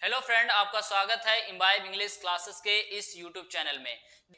Hello friend, आपका स्वागत है इम्बाइब इंग्लिश क्लासेस के इस यूट्यूब चैनल में।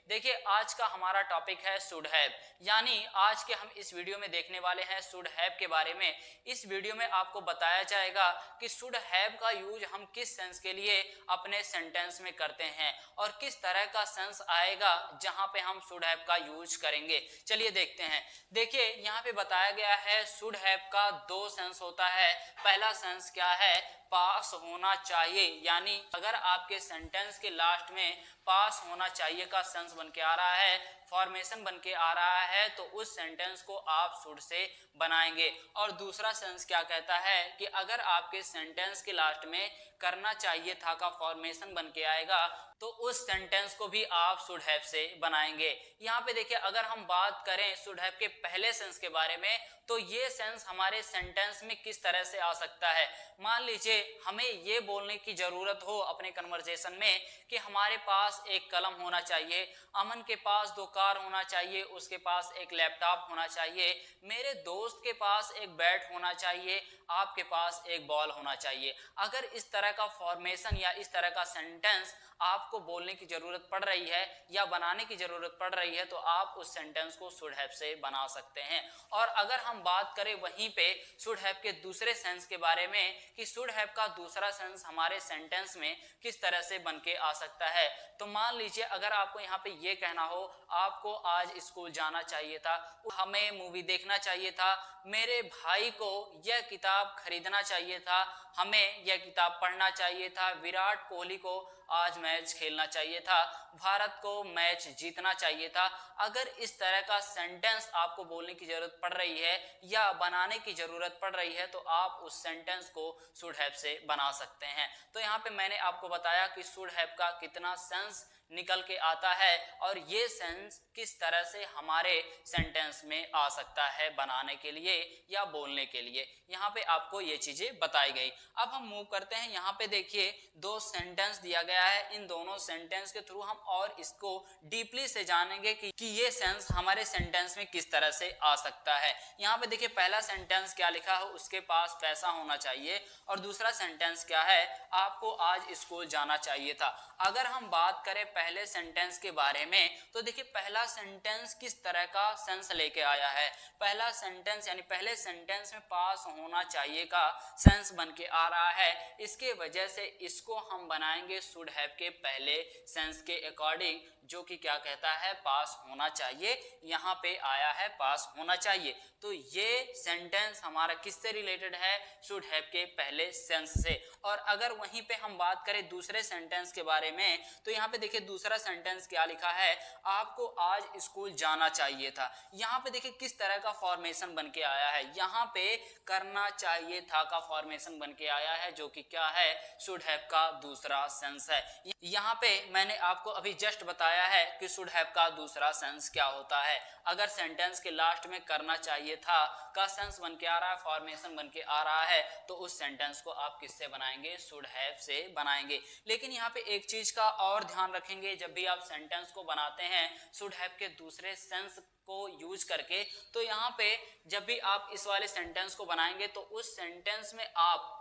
देखिए, आज का हमारा टॉपिक है शुड हैव, यानी आज के हम इस वीडियो में देखने वाले हैं शुड हैव के बारे में। इस वीडियो में आपको बताया जाएगा कि शुड हैव का यूज हम किस सेंस के लिए अपने सेंटेंस में करते हैं और किस तरह का सेंस आएगा जहां पे हम शुड हैव का यूज करेंगे। चलिए देखते हैं। देखिए, यहाँ पे बताया गया है शुड हैव का दो सेंस होता है। पहला सेंस क्या है? पास होना चाहिए, यानी अगर आपके सेंटेंस के लास्ट में पास होना चाहिए का सेंस बन के आ रहा है, फॉर्मेशन बन के आ रहा है, तो उस सेंटेंस को आप शुड से बनाएंगे। और दूसरा सेंस क्या कहता है कि अगर आपके सेंटेंस के लास्ट में करना चाहिए था का फॉर्मेशन बन के आएगा तो उस सेंटेंस को भी आप शुड हैव से बनाएंगे। यहाँ पे देखिए, अगर हम बात करें शुड हैव के पहले सेंस के बारे में, तो ये सेंस हमारे सेंटेंस में किस तरह से आ सकता है। मान लीजिए हमें ये बोलने की जरूरत हो अपने कन्वर्सेशन में कि हमारे पास एक कलम होना चाहिए, अमन के पास 2 कार होना चाहिए, उसके पास एक लैपटॉप होना चाहिए, मेरे दोस्त के पास एक बैट होना चाहिए, आपके पास एक बॉल होना चाहिए। अगर इस तरह का फॉर्मेशन या इस तरह का सेंटेंस आपको बोलने की जरूरत पड़ रही है या बनाने की जरूरत पड़ रही है, तो आप उस सेंटेंस को शुड हैव से बना सकते हैं। और अगर हम बात करें वहीं पे शुड हैव के दूसरे सेंस के बारे में कि शुड हैव का दूसरा सेंस हमारे सेंटेंस में किस तरह से बन के आ सकता है, तो मान लीजिए अगर आपको यहाँ पे ये कहना हो आपको आज स्कूल जाना चाहिए था, हमें मूवी देखना चाहिए था, मेरे भाई को यह किताब खरीदना चाहिए था, हमें यह किताब पढ़ना चाहिए था, विराट कोहली को आज मैच खेलना चाहिए था, भारत को मैच जीतना चाहिए था। अगर इस तरह का सेंटेंस आपको बोलने की जरूरत पड़ रही है या बनाने की जरूरत पड़ रही है, तो आप उस सेंटेंस को शुड हैव से बना सकते हैं। तो यहाँ पे मैंने आपको बताया कि शुड हैव का कितना सेंस निकल के आता है और ये सेंस किस तरह से हमारे सेंटेंस में आ सकता है बनाने के लिए या बोलने के लिए। यहाँ पे आपको ये चीजें बताई गई। अब हम मूव करते हैं। यहाँ पे देखिए 2 सेंटेंस दिया गया है। इन दोनों सेंटेंस के थ्रू हम और इसको डीपली से जानेंगे कि ये सेंस हमारे सेंटेंस में किस तरह से आ सकता है। यहाँ पे देखिए पहला सेंटेंस क्या लिखा है, उसके पास पैसा होना चाहिए, और दूसरा सेंटेंस क्या है, आपको आज स्कूल जाना चाहिए था। अगर हम बात करें पहले सेंटेंस के बारे में, तो देखिए पहला सेंटेंस किस तरह का सेंस लेके आया है। पहला सेंटेंस यानी पहले सेंटेंस में पास होना चाहिए का सेंस बन के आ रहा है। इसके वजह से इसको हम बनाएंगे शुड हैव के पहले सेंस के अकॉर्डिंग, जो कि क्या कहता है, पास होना चाहिए। यहाँ पे आया है पास होना चाहिए, तो ये सेंटेंस हमारा किससे रिलेटेड है, शुड हैव के पहले सेंस से। और अगर वहीं पे हम बात करें दूसरे सेंटेंस के बारे में, तो यहाँ पे देखिए दूसरा सेंटेंस क्या लिखा है, आपको आज स्कूल जाना चाहिए था। यहाँ पे देखिए किस तरह का फॉर्मेशन बन के आया है, यहाँ पे करना चाहिए था का फॉर्मेशन बन के आया है, जो कि क्या है, शुड हैव का दूसरा सेंस है। यहाँ पे मैंने आपको अभी जस्ट बताया है कि शुड हैव का दूसरा सेंस क्या होता है। अगर सेंटेंस के लास्ट में करना चाहिए था का सेंस बन के आ रहा है, फॉर्मेशन बन के आ रहा है, तो उस सेंटेंस को आप किससे बनाएंगे, शुड हैव से बनाएंगे। लेकिन यहाँ पे एक चीज का और ध्यान रखेंगे, जब भी आप सेंटेंस को बनाते हैं शुड हैव के दूसरे सेंस को यूज करके, तो यहाँ पे जब भी आप इस वाले सेंटेंस को बनाएंगे तो उस सेंटेंस में आप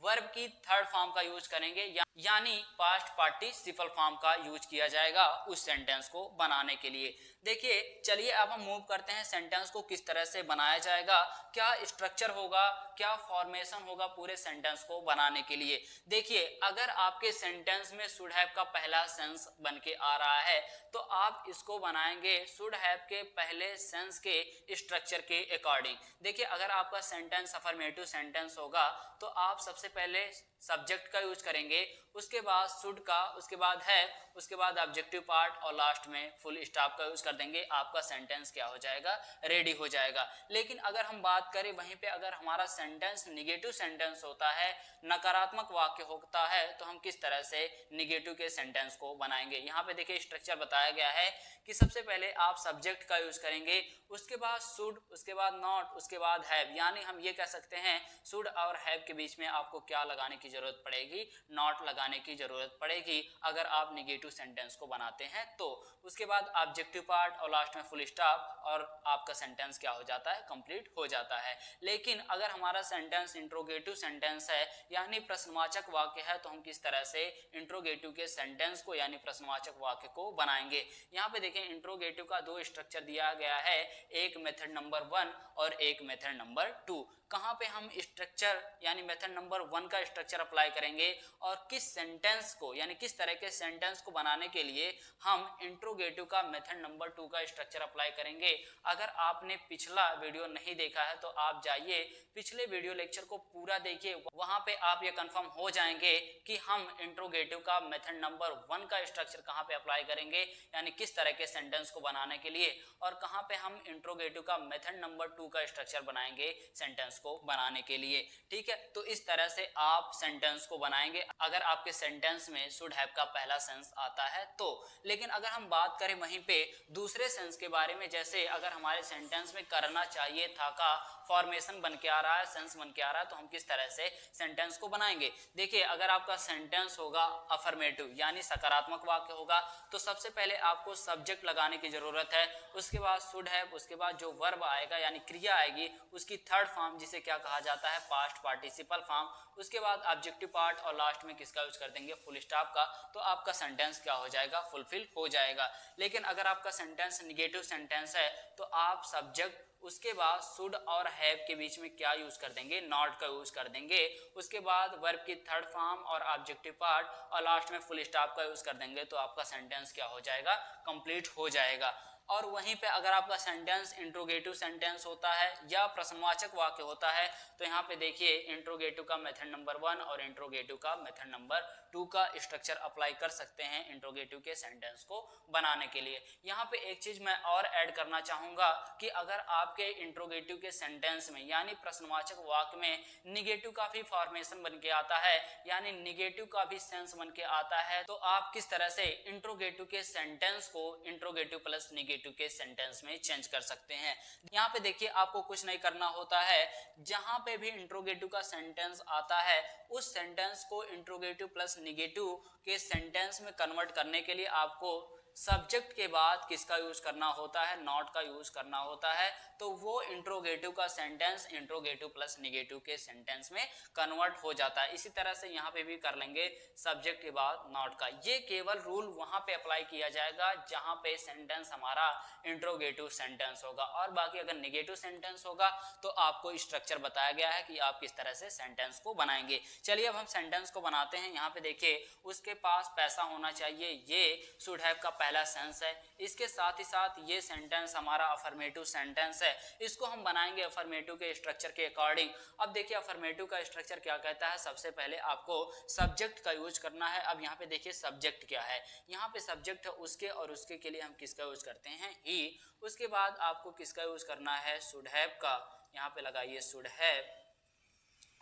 वर्ब की थर्ड फॉर्म का यूज करेंगे, यानी पास्ट पार्टिसिपल फॉर्म का यूज किया जाएगा उस सेंटेंस को बनाने के लिए। देखिए चलिए अब हम मूव करते हैं सेंटेंस को किस तरह से बनाया जाएगा, क्या स्ट्रक्चर होगा, क्या फॉर्मेशन होगा पूरे सेंटेंस को बनाने के लिए। देखिए अगर आपके सेंटेंस में शुड हैव का पहला सेंस बन के आ रहा है, तो आप इसको बनाएंगे शुड हैव के पहले सेंस के स्ट्रक्चर के अकॉर्डिंग। देखिए अगर आपका सेंटेंस अफर्मेटिव सेंटेंस होगा तो आप सबसे पहले सब्जेक्ट का यूज करेंगे, उसके बाद शुड का, उसके बाद है, उसके बाद ऑब्जेक्टिव पार्ट और लास्ट में फुल स्टॉप का यूज कर देंगे। आपका सेंटेंस क्या हो जाएगा, रेडी हो जाएगा। लेकिन अगर हम बात करें वहीं पे अगर हमारा सेंटेंस निगेटिव सेंटेंस होता है, नकारात्मक वाक्य होता है, तो हम किस तरह से निगेटिव के सेंटेंस को बनाएंगे। यहाँ पे देखिए स्ट्रक्चर बताया गया है कि सबसे पहले आप सब्जेक्ट का यूज करेंगे, उसके बाद शुड, उसके बाद नॉट, उसके बाद हैव। यानी हम ये कह सकते हैं शुड और हैव के बीच में आपको क्या लगाने की जरूरत पड़ेगी, नॉट लगाने की जरूरत पड़ेगी अगर आप निगेटिव सेंटेंस को बनाते हैं तो। उसके बाद ऑब्जेक्टिव पार्ट और लास्ट में फुल स्टॉप और आपका सेंटेंस क्या हो जाता है, कंप्लीट हो जाता है। लेकिन अगर हमारा सेंटेंस इंट्रोगेटिव सेंटेंस है यानी प्रश्नवाचक वाक्य है तो हम किस तरह से इंट्रोगेटिव के सेंटेंस को यानी प्रश्नवाचक वाक्य को बनाएंगे। यहाँ पे देखें इंट्रोगेटिव का दो स्ट्रक्चर दिया गया है, एक मेथड नंबर 1 और एक मेथड नंबर 2। कहाँ पे हम स्ट्रक्चर यानी मेथड नंबर 1 का स्ट्रक्चर अप्लाई करेंगे और किस सेंटेंस को यानी किस तरह के सेंटेंस को बनाने के लिए हम इंट्रोगेटिव का मेथड नंबर 2 का स्ट्रक्चर अप्लाई करेंगे। अगर आपने पिछला वीडियो नहीं देखा है तो आप जाइए पिछले वीडियो लेक्चर को पूरा देखिए, वहां पे आप ये कंफर्म हो जाएंगे कि हम इंट्रोगेटिव का मेथड नंबर 1 का स्ट्रक्चर कहाँ पे अप्लाई करेंगे यानी किस तरह के सेंटेंस को बनाने के लिए, और कहाँ पे हम इंट्रोगेटिव का मेथड नंबर 2 का स्ट्रक्चर बनाएंगे सेंटेंस को बनाने के लिए। ठीक है, तो इस तरह से आप सेंटेंस को बनाएंगे अगर आपके सेंटेंस में शुड हैव का पहला सेंस आता है तो। लेकिन अगर हम बात करें वहीं पे दूसरे सेंस के बारे में, जैसे अगर हमारे सेंटेंस में करना चाहिए था का फॉर्मेशन बन के आ रहा है, सेंस बन के आ रहा है, तो हम किस तरह से सेंटेंस को बनाएंगे। देखिए अगर आपका सेंटेंस होगा अफर्मेटिव यानी सकारात्मक वाक्य होगा तो सबसे पहले आपको सब्जेक्ट लगाने की जरूरत है, उसके बाद शुड हैव, उसके बाद जो वर्ब आएगा यानी क्रिया आएगी उसकी थर्ड फॉर्म जिसे क्या कहा जाता है, पास्ट पार्टिसिपल फॉर्म, उसके बाद ऑब्जेक्टिव पार्ट और लास्ट में किसका यूज कर देंगे, फुल स्टॉप का, तो आपका सेंटेंस क्या हो जाएगा, फुलफिल हो जाएगा। लेकिन अगर आपका सेंटेंस निगेटिव सेंटेंस है तो आप सब्जेक्ट उसके बाद शुड और हैव के बीच में क्या यूज कर देंगे, नॉट का यूज कर देंगे, उसके बाद वर्ब की थर्ड फॉर्म और ऑब्जेक्टिव पार्ट और लास्ट में फुल स्टॉप का यूज कर देंगे तो आपका सेंटेंस क्या हो जाएगा, कंप्लीट हो जाएगा। और वहीं पे अगर आपका सेंटेंस इंट्रोगेटिव सेंटेंस होता है या प्रश्नवाचक वाक्य होता है तो यहाँ पे देखिए इंट्रोगेटिव का मेथड नंबर 1 और इंट्रोगेटिव का मेथड नंबर 2 का स्ट्रक्चर अप्लाई कर सकते हैं इंट्रोगेटिव के सेंटेंस को बनाने के लिए। यहाँ पे एक चीज मैं और ऐड करना चाहूंगा कि अगर आपके इंट्रोगेटिव के सेंटेंस में यानी प्रश्नवाचक वाक्य में निगेटिव का भी फॉर्मेशन बन के आता है यानी निगेटिव का भी सेंस बन के आता है तो आप किस तरह से इंट्रोगेटिव के सेंटेंस को इंट्रोगेटिव प्लस निगेटिव के सेंटेंस में चेंज कर सकते हैं। यहाँ पे देखिए आपको कुछ नहीं करना होता है, जहां पे भी इंट्रोगेटिव का सेंटेंस आता है उस सेंटेंस को इंट्रोगेटिव प्लस निगेटिव के सेंटेंस में कन्वर्ट करने के लिए आपको सब्जेक्ट के बाद किसका यूज करना होता है, नॉट का यूज करना होता है, तो वो इंट्रोगेटिव का सेंटेंस इंट्रोगेटिव प्लस निगेटिव के सेंटेंस में कन्वर्ट हो जाता है। इसी तरह से यहाँ पे भी कर लेंगे सब्जेक्ट के बाद नॉट का। ये केवल रूल वहां पे अप्लाई किया जाएगा जहां पे सेंटेंस हमारा इंट्रोगेटिव सेंटेंस होगा, और बाकी अगर निगेटिव सेंटेंस होगा तो आपको स्ट्रक्चर बताया गया है कि आप किस तरह से सेंटेंस को बनाएंगे। चलिए अब हम सेंटेंस को बनाते हैं। यहाँ पे देखिए उसके पास पैसा होना चाहिए, ये शुड हैव का पहला सेंस है। इसके साथ ही साथ ये सेंटेंस हमारा अफर्मेटिव सेंटेंस है, इसको हम बनाएंगे अफर्मेटिव के स्ट्रक्चर के अकॉर्डिंग। अब देखिए अफर्मेटिव का स्ट्रक्चर क्या कहता है, सबसे पहले आपको सब्जेक्ट का यूज करना है। अब यहाँ पे देखिए सब्जेक्ट क्या है, यहाँ पे सब्जेक्ट है उसके, और उसके के लिए हम किसका यूज करते हैं, ही। उसके बाद आपको किसका यूज करना है, शुड हैव का, यहाँ पे लगाइए शुड हैव।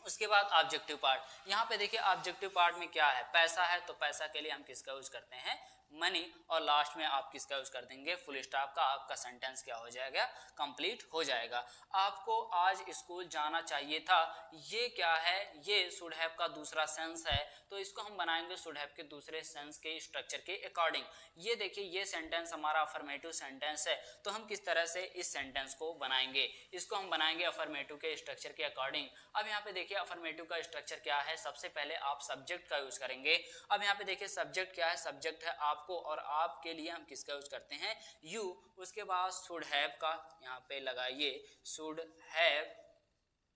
उसके बाद ऑब्जेक्टिव पार्ट, यहाँ पे देखिए ऑब्जेक्टिव पार्ट में क्या है, पैसा है तो पैसा के लिए हम किसका यूज करते हैं, मनी, और लास्ट में आप किसका यूज कर देंगे, फुल स्टॉप का। आपका सेंटेंस क्या हो जाएगा, कंप्लीट हो जाएगा। आपको आज स्कूल जाना चाहिए था, ये क्या है, ये शुड हैव का दूसरा सेंस है, तो इसको हम बनाएंगे शुड हैव के दूसरे सेंस के स्ट्रक्चर के अकॉर्डिंग। ये देखिए ये सेंटेंस हमारा अफर्मेटिव सेंटेंस है, तो हम किस तरह से इस सेंटेंस को बनाएंगे, इसको हम बनाएंगे अफर्मेटिव के स्ट्रक्चर के अकॉर्डिंग। अब यहाँ पे देखिए अफर्मेटिव का स्ट्रक्चर क्या है, सबसे पहले आप सब्जेक्ट का यूज करेंगे। अब यहाँ पे देखिए सब्जेक्ट क्या है, सब्जेक्ट है आपको, और आपके लिए हम किसका यूज करते हैं, यू। उसके बाद शुड हैव का, यहाँ पे लगाइए शुड हैव।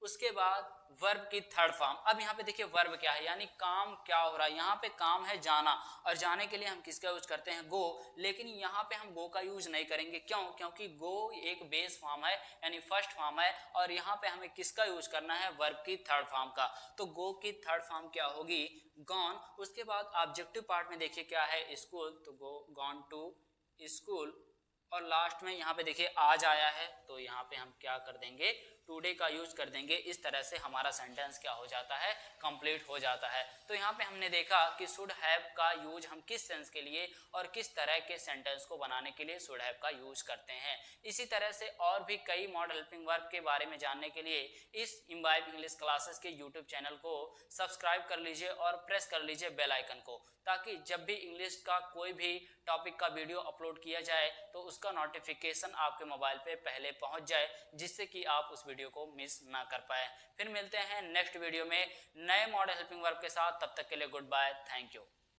उसके बाद वर्ब की थर्ड फॉर्म। अब यहाँ पे देखिए वर्ब क्या है, यानी काम क्या हो रहा है, यहाँ पे काम है जाना, और जाने के लिए हम किसका यूज करते हैं, गो। लेकिन यहाँ पे हम गो का यूज नहीं करेंगे, क्यों, क्योंकि गो एक बेस फॉर्म है यानी फर्स्ट फॉर्म है, और यहाँ पे हमें किसका यूज करना है, वर्ब की थर्ड फॉर्म का। तो गो की थर्ड फॉर्म क्या होगी, गॉन। उसके बाद ऑब्जेक्टिव पार्ट में देखिए क्या है, स्कूल, तो गो गॉन टू स्कूल, और लास्ट में यहाँ पे देखिए आज आया है तो यहाँ पे हम क्या कर देंगे, टुडे का यूज कर देंगे, इस तरह से हमारा सेंटेंस क्या हो जाता है, कंप्लीट हो जाता है। तो यहाँ पे हमने देखा कि शुड हैव का यूज हम किस सेंस के लिए और किस तरह के सेंटेंस को बनाने के लिए शुड हैव का यूज करते हैं। इसी तरह से और भी कई मॉडल हेल्पिंग वर्ब के बारे में जानने के लिए इस इम्बाइब इंग्लिश क्लासेस के यूट्यूब चैनल को सब्सक्राइब कर लीजिए और प्रेस कर लीजिए बेल आइकन को, ताकि जब भी इंग्लिश का कोई भी टॉपिक का वीडियो अपलोड किया जाए तो उसका नोटिफिकेशन आपके मोबाइल पे पहले पहुंच जाए, जिससे कि आप उस वीडियो को मिस ना कर पाए। फिर मिलते हैं नेक्स्ट वीडियो में नए मॉडल हेल्पिंग वर्ब के साथ, तब तक के लिए गुड बाय, थैंक यू।